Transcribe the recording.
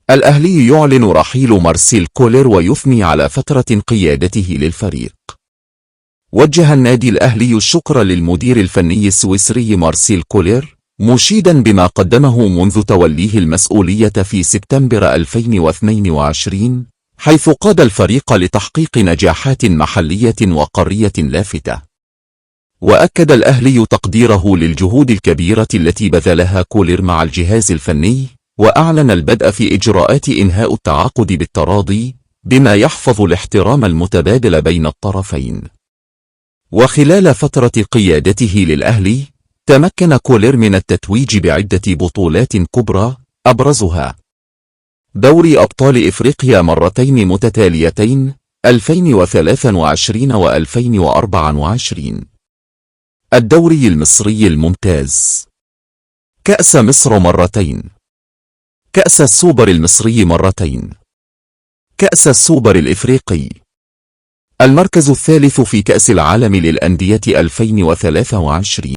الأهلي يعلن رحيل مارسيل كولر ويثني على فترة قيادته للفريق. وجه النادي الأهلي الشكر للمدير الفني السويسري مارسيل كولر، مشيدا بما قدمه منذ توليه المسؤولية في سبتمبر 2022، حيث قاد الفريق لتحقيق نجاحات محلية وقارية لافتة. وأكد الأهلي تقديره للجهود الكبيرة التي بذلها كولر مع الجهاز الفني، وأعلن البدء في إجراءات إنهاء التعاقد بالتراضي، بما يحفظ الاحترام المتبادل بين الطرفين. وخلال فترة قيادته للأهلي، تمكن كولر من التتويج بعدة بطولات كبرى، أبرزها دوري أبطال إفريقيا مرتين متتاليتين 2023 و2024، الدوري المصري الممتاز، كأس مصر مرتين، كأس السوبر المصري مرتين، كأس السوبر الإفريقي، المركز الثالث في كأس العالم للأندية 2023.